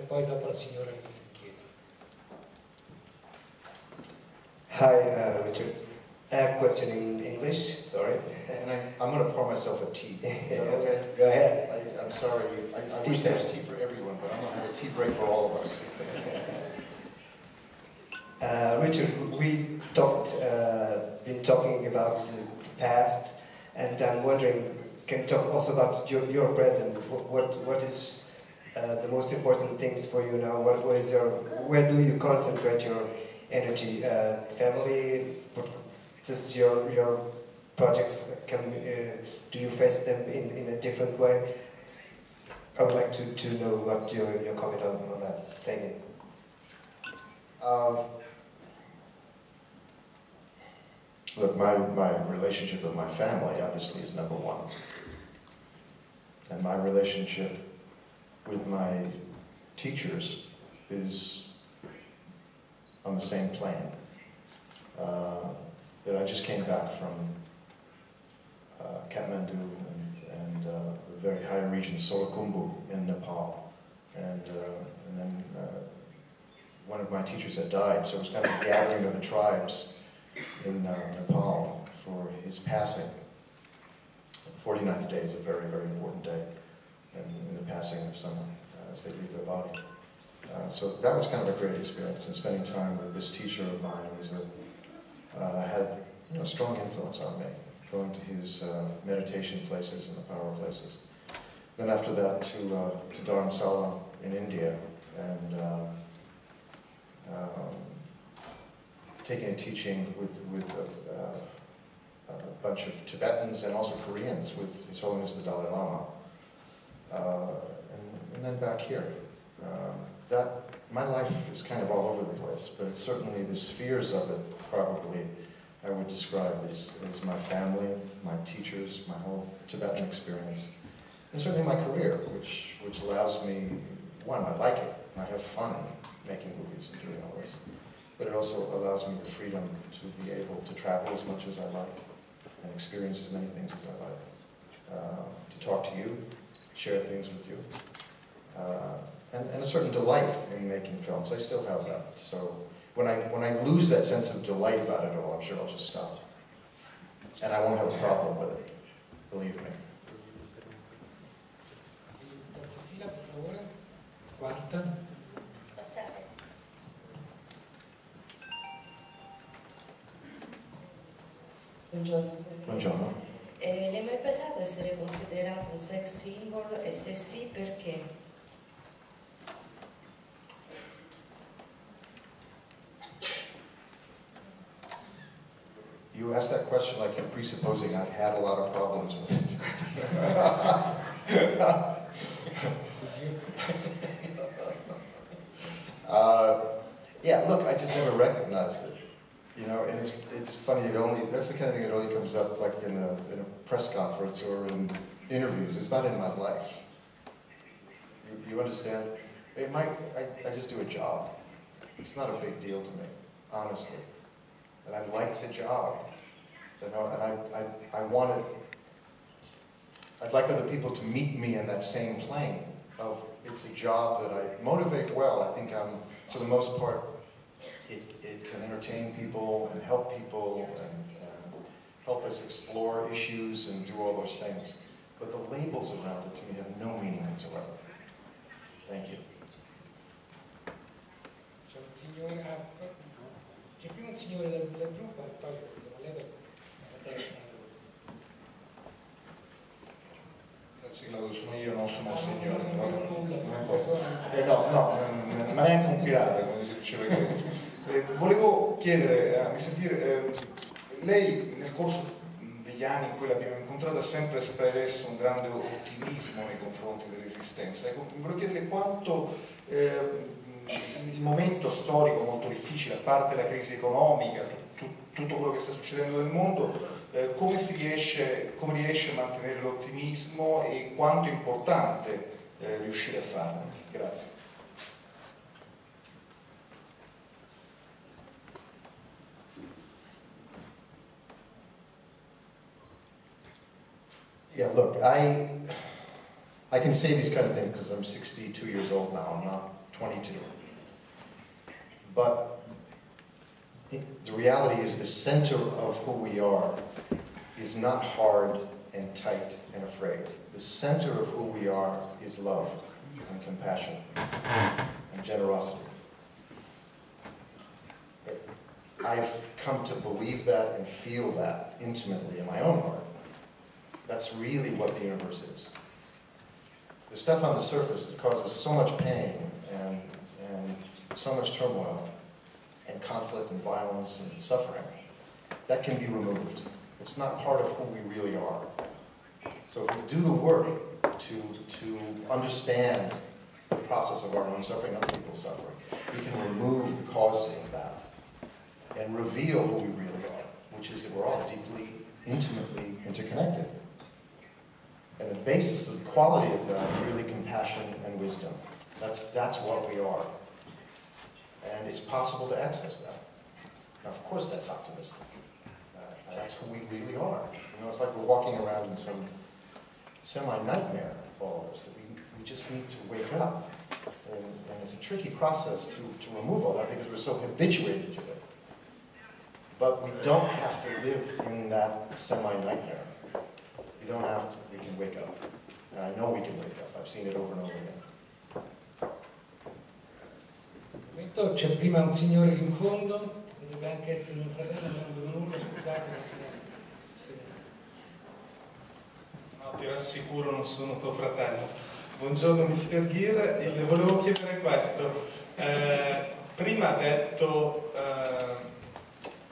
poi dopo la signora lì dietro. Hi, Richard. I have a question in English, sorry. And I'm going to pour myself a tea. Is that okay? Go ahead. I'm sorry, I wish there was tea for everyone, but I'm going to have a tea break for all of us. Richard, we been talking about the past, and I'm wondering, can you talk also about your present? What is the most important things for you now? Where do you concentrate your energy? Family? Does your projects do you face them in a different way? I would like to know what your comment on that. Thank you. Look, my relationship with my family obviously is number one. And my relationship with my teachers is on the same plane. That I just came back from Kathmandu and the very high region Sorakumbu in Nepal. And then one of my teachers had died, so it was kind of a gathering of the tribes in Nepal for his passing. The 49th day is a very, very important day in the passing of someone as they leave their body. So that was kind of a great experience, and spending time with this teacher of mine was had a strong influence on me, going to his meditation places and the power places. Then after that to Dharamsala in India, and taking a teaching with a bunch of Tibetans and also Koreans with His Holiness the Dalai Lama, and then back here. My life is kind of all over the place, but it's certainly the spheres of it probably I would describe as my family, my teachers, my whole Tibetan experience, and certainly my career, which allows me, one, I like it, I have fun making movies and doing all this, but it also allows me the freedom to be able to travel as much as I like and experience as many things as I like, to talk to you, share things with you, and a certain delight in making films. I still have that. So when I lose that sense of delight about it all, I'm sure I'll just stop. And I won't have a problem with it, believe me. Terza fila, per favore. Quarta. Passate. Buongiorno, Sergio. Buongiorno. Le è mai pesato essere considerato un sex symbol, e se sì, perché? You ask that question like you're presupposing I've had a lot of problems with it. Yeah, look, I just never recognized it. You know, and it's funny, that's the kind of thing that only comes up like in a press conference or in interviews. It's not in my life. You understand? I just do a job. It's not a big deal to me, honestly. And I like the job, you know, and I want it. I'd like other people to meet me in that same plane of it's a job that I motivate well. I think for the most part, it can entertain people and help people and help us explore issues and do all those things. But the labels around it to me have no meaning whatsoever. Thank you. C'è un signore, c'è prima un signore laggiù, poi lei la terza. Grazie Claudio, sono io, non sono un signore. Non importa. No, ma neanche un pirata, come diceva Gere. Volevo chiedere, mi sentire, lei nel corso degli anni in cui l'abbiamo incontrata ha sempre espresso un grande ottimismo nei confronti dell'esistenza. Ecco, volevo chiedere quanto il momento storico molto difficile, a parte la crisi economica, tutto quello che sta succedendo nel mondo, come riesce a mantenere l'ottimismo e quanto è importante riuscire a farlo. Grazie. Yeah, look, I can say these kind of things because I'm 62 years old now. I'm not 22. But the reality is the center of who we are is not hard and tight and afraid. The center of who we are is love and compassion and generosity. I've come to believe that and feel that intimately in my own heart. That's really what the universe is. The stuff on the surface that causes so much pain and so much turmoil and conflict and violence and suffering, that can be removed. It's not part of who we really are. So if we do the work to understand the process of our own suffering, other people's suffering, we can remove the causes of that and reveal who we really are, which is that we're all deeply, intimately interconnected. And the basis of the quality of that is really compassion and wisdom. That's what we are. And it's possible to access that. Now, of course, that's optimistic. That's who we really are. You know, it's like we're walking around in some semi-nightmare, all of us, that we just need to wake up. And it's a tricky process to remove all that because we're so habituated to it. But we don't have to live in that semi-nightmare. We don't have to. We can wake up. And I know we can wake up. I've seen it over and over again. C'è prima un signore lì in fondo, dovrebbe anche essere mio fratello, non vedo nulla, scusate. No, ti rassicuro, non sono tuo fratello. Buongiorno Mr. Gere, volevo chiedere questo. Prima ha detto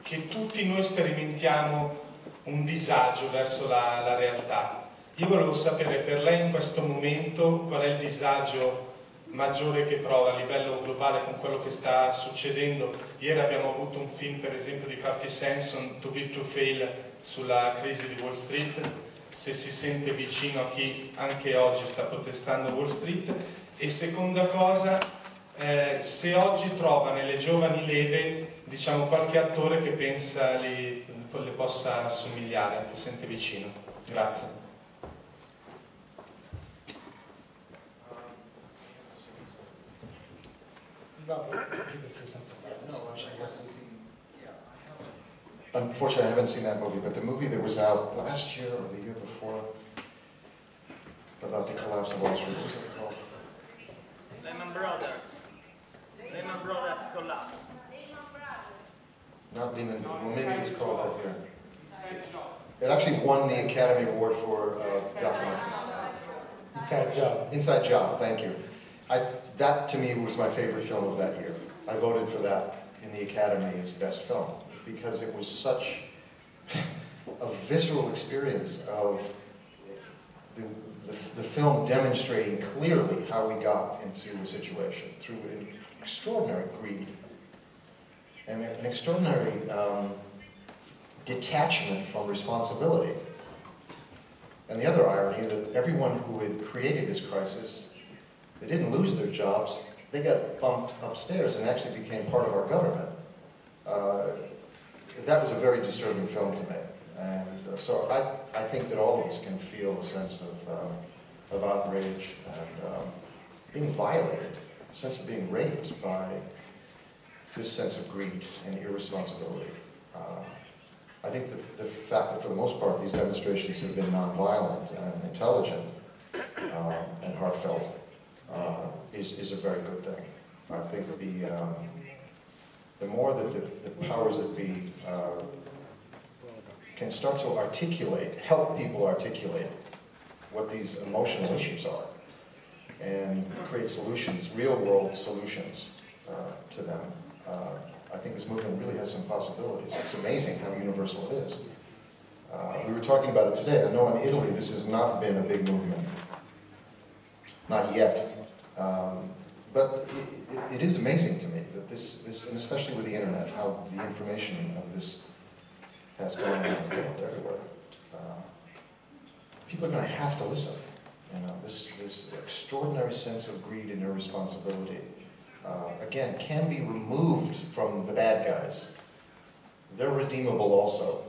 che tutti noi sperimentiamo un disagio verso la realtà. Io volevo sapere per lei in questo momento qual è il disagio maggiore che prova a livello globale con quello che sta succedendo. Ieri abbiamo avuto un film per esempio di Curtis Hanson, Too Big to Fail, sulla crisi di Wall Street, se si sente vicino a chi anche oggi sta protestando a Wall Street. E seconda cosa, se oggi trova nelle giovani leve, diciamo, qualche attore che pensa le possa assomigliare, che sente vicino. Grazie. Unfortunately, I haven't seen that movie, but the movie that was out last year or the year before about the collapse of Wall Street, what was it called? Lehman Brothers. Lehman Brothers collapse. Not Lehman, well maybe it was called that year. It actually won the Academy Award for documentaries. Inside Job. Inside Job, thank you. That to me was my favorite film of that year. I voted for that in the Academy as best film because it was such a visceral experience of the film demonstrating clearly how we got into a situation through an extraordinary greed and an extraordinary detachment from responsibility. And the other irony that everyone who had created this crisis, they didn't lose their jobs, they got bumped upstairs and actually became part of our government. That was a very disturbing film to me. And so I think that all of us can feel a sense of outrage and being violated, a sense of being raped by this sense of greed and irresponsibility. I think the fact that for the most part these demonstrations have been nonviolent and intelligent and heartfelt is a very good thing. I think the more that the powers that be can start to articulate, help people articulate what these emotional issues are and create solutions, real-world solutions to them, I think this movement really has some possibilities. It's amazing how universal it is. We were talking about it today. I know in Italy this has not been a big movement. Not yet. But it is amazing to me that this, and especially with the internet, how the information of this has gone around the world everywhere. People are going to have to listen. You know, this extraordinary sense of greed and irresponsibility, again, can be removed from the bad guys. They're redeemable also.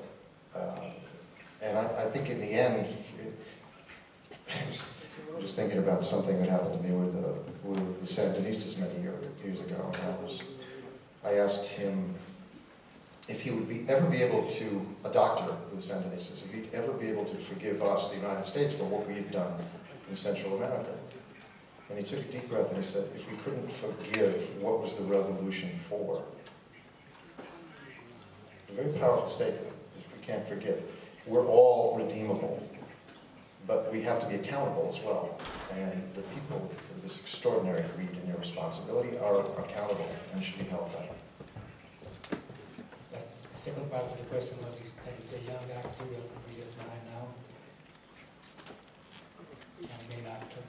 And I think in the end, I'm just thinking about something that happened to me with the Sandinistas many years ago. And I asked him if he would ever be able to, a doctor with the Sandinistas, if he'd ever be able to forgive us, the United States, for what we had done in Central America. And he took a deep breath and he said, if we couldn't forgive, what was the revolution for? A very powerful statement. If we can't forgive, we're all redeemable, but we have to be accountable as well. And the people with this extraordinary greed and irresponsibility are accountable and should be held down. The second part of the question was if there is a young actor you really admire now, young male actor.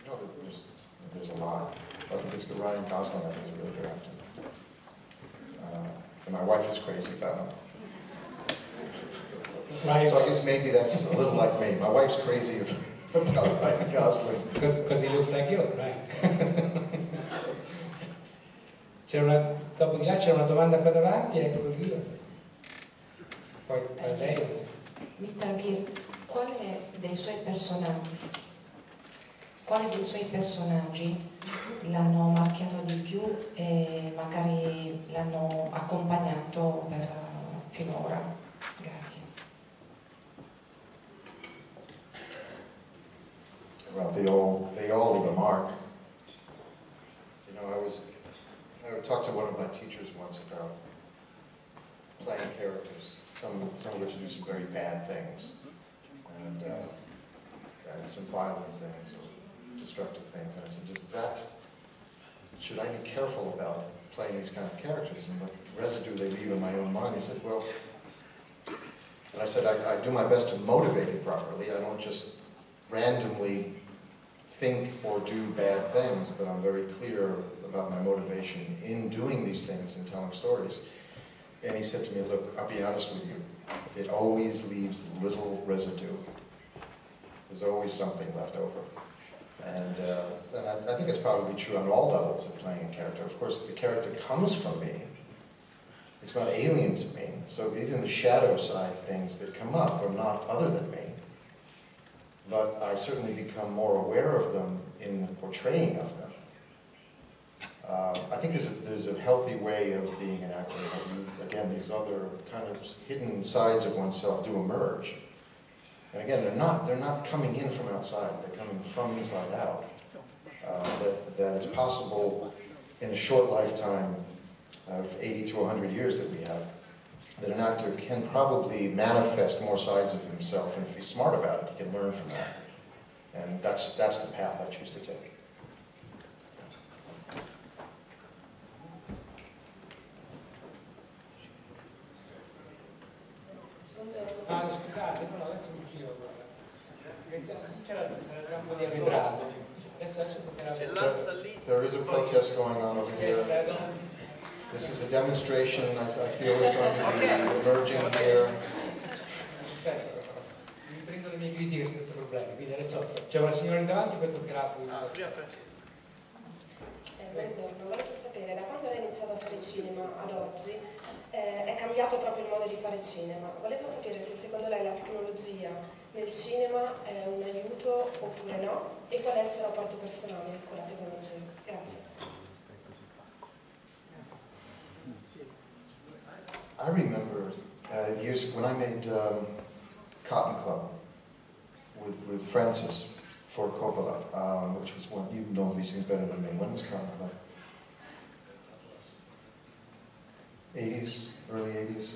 No, there's a lot. I think it's good. Ryan Gosling, I think, is a really good actor. And my wife is crazy about him. Ryan, So I guess maybe that's a little like me. My wife's crazy about Ryan Gosling. because he looks like you, right? Dopo di là c'era una domanda qua davanti, ecco lì. Poi per lei. Mr. Gere, quale dei suoi personaggi l'hanno marchiato di più e magari l'hanno accompagnato per finora? Grazie. Well, they all leave a mark. You know, I talked to one of my teachers once about playing characters, some of which do some very bad things, and some violent things or destructive things. And I said, should I be careful about playing these kind of characters and what residue they leave in my own mind? He said, well, and I said, I do my best to motivate it properly. I don't just randomly think or do bad things, but I'm very clear about my motivation in doing these things and telling stories. And he said to me, look, I'll be honest with you, it always leaves little residue. There's always something left over. And I think it's probably true on all levels of playing a character. Of course, the character comes from me. It's not alien to me. So even the shadow side things that come up are not other than me. But I certainly become more aware of them in the portraying of them. I think there's a healthy way of being an actor. Again, these other kind of hidden sides of oneself do emerge. And again, they're not coming in from outside, they're coming from inside out. That it's possible in a short lifetime of 80 to 100 years that we have, that an actor can probably manifest more sides of himself, and if he's smart about it, he can learn from that. And that's the path I choose to take. Ah, scusate, no, adesso mi giro, guarda. C'era un po' di arretrato. Adesso toccherà. There is a protest going on over here. This is a demonstration, I feel, is going to be emerging here. Mi prendo le mie critiche senza problemi. Quindi adesso c'è una signora in davanti, poi toccherà. Buongiorno, volevo sapere, da quando lei ha iniziato a fare cinema ad oggi è cambiato proprio il modo di fare cinema. Volevo sapere se secondo lei la tecnologia nel cinema è un aiuto oppure no, e qual è il suo rapporto personale con la tecnologia. Grazie. I remember years when I made Cotton Club with Francis for Coppola, which was one, you know these things better than me. When was Cotton Club? 80s, early 80s.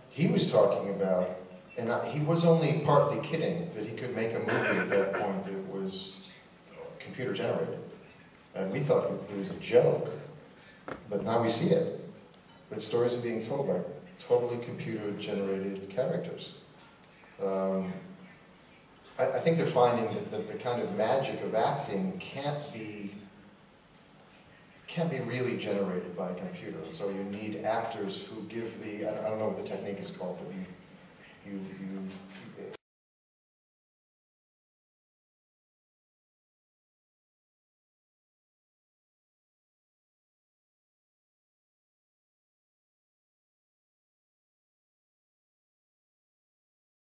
He was talking about, and he was only partly kidding, that he could make a movie at that point that was computer generated. And we thought it was a joke, but now we see it. That stories are being told by totally computer generated characters. I think they're finding that the kind of magic of acting can't be really generated by a computer. So you need actors who give the, I don't know what the technique is called, but you